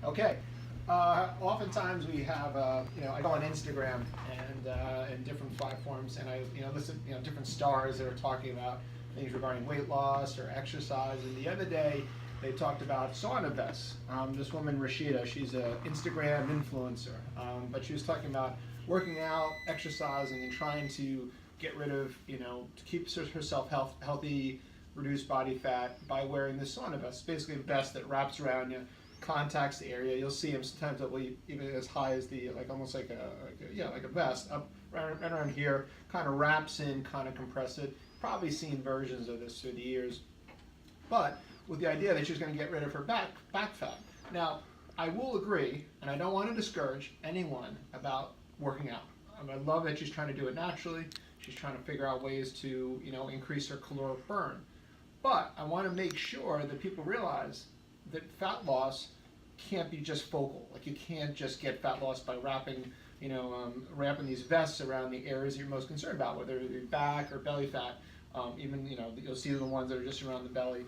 Okay. Oftentimes we have, I go on Instagram and different platforms, and I, listen, different stars that are talking about things regarding weight loss or exercise. And the other day, they talked about sauna vests. This woman, Rashida, she's an Instagram influencer, but she was talking about working out, exercising, and trying to get rid of, to keep herself healthy, reduce body fat by wearing this sauna vest. It's basically a vest that wraps around you, contacts the area. You'll see them sometimes that will even as high as the, almost like a vest, up right around here, kind of wraps in, kind of compress it. Probably seen versions of this through the years, but with the idea that she's going to get rid of her back fat. Now, I will agree, and I don't want to discourage anyone about working out. I love that she's trying to do it naturally. She's trying to figure out ways to, increase her caloric burn. But I want to make sure that people realize that fat loss can't be just focal. Like, you can't just get fat loss by wrapping, wrapping these vests around the areas you're most concerned about, whether it be back or belly fat. Even, you'll see the ones that are just around the belly.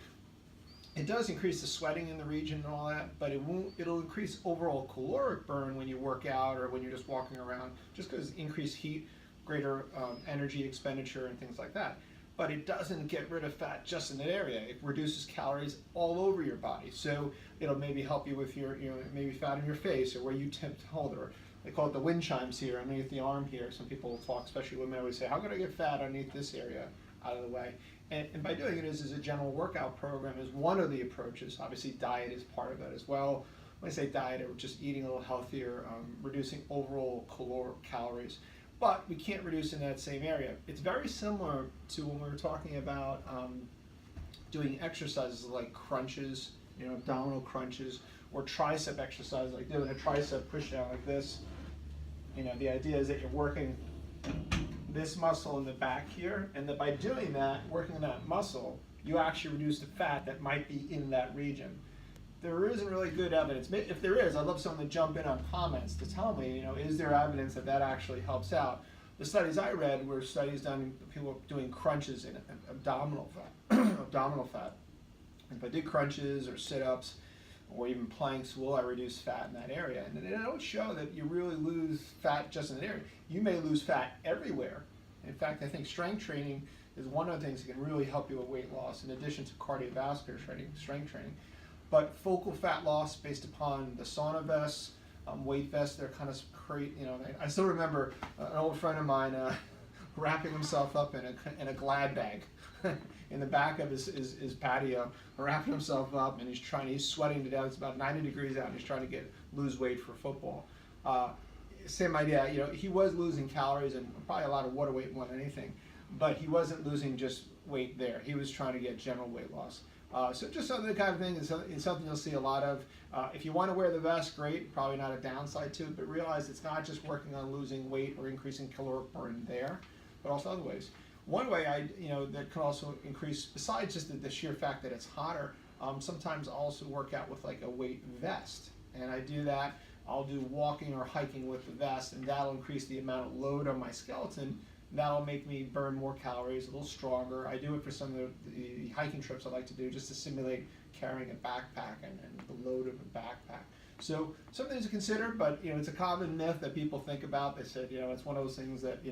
It does increase the sweating in the region and all that, but it'll increase overall caloric burn when you work out or when you're just walking around, just because increased heat, greater energy expenditure and things like that. But it doesn't get rid of fat just in that area. It reduces calories all over your body. So it'll maybe help you with your, maybe fat in your face or where you tend to hold, or they call it the wind chimes here underneath the arm here. Some people will talk, especially women, always say, how can I get fat underneath this area out of the way? And by doing it is a general workout program is one of the approaches. Obviously diet is part of that as well. When I say diet, we're just eating a little healthier, reducing overall calories. But we can't reduce in that same area. It's very similar to when we were talking about doing exercises like crunches, abdominal crunches, or tricep exercises, like doing a tricep push down like this. The idea is that you're working this muscle in the back here, and that by doing that, working that muscle, you actually reduce the fat that might be in that region. There isn't really good evidence. If there is, I'd love someone to jump in on comments to tell me, is there evidence that that actually helps out? The studies I read were studies done people doing crunches in abdominal fat. Abdominal fat. If I did crunches or sit-ups or even planks, will I reduce fat in that area? And they don't show that you really lose fat just in an area. You may lose fat everywhere. In fact, I think strength training is one of the things that can really help you with weight loss, in addition to cardiovascular training, strength training. But focal fat loss based upon the sauna vests, weight vests, they're kind of great. I still remember an old friend of mine wrapping himself up in a Glad bag in the back of his patio, wrapping himself up, and he's sweating to death. It's about 90 degrees out, and he's trying to lose weight for football. Same idea. He was losing calories and probably a lot of water weight more than anything, but he wasn't losing just weight there. He was trying to get general weight loss. So just something kind of thing is something you'll see a lot of. If you want to wear the vest, great. Probably not a downside to it, but realize it's not just working on losing weight or increasing caloric burn there, but also other ways. One way that can also increase, besides just the sheer fact that it's hotter, sometimes I also work out with like a weight vest, and I do that. I'll do walking or hiking with the vest, and that'll increase the amount of load on my skeleton. That'll make me burn more calories, a little stronger. I do it for some of the hiking trips I like to do, just to simulate carrying a backpack and the load of a backpack. So some things to consider, but it's a common myth that people think about. They said, it's one of those things that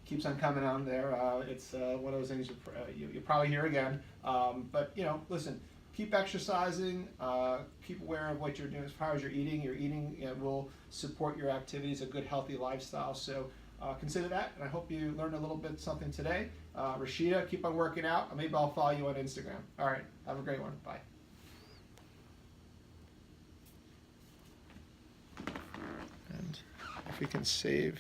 keeps on coming on there. It's one of those things you'll probably hear again. But listen, keep exercising, keep aware of what you're doing as far as your eating will support your activities, a good healthy lifestyle. So consider that, and I hope you learned a little bit something today. Rashida, keep on working out. Maybe I'll follow you on Instagram. All right, have a great one. Bye. And if we can save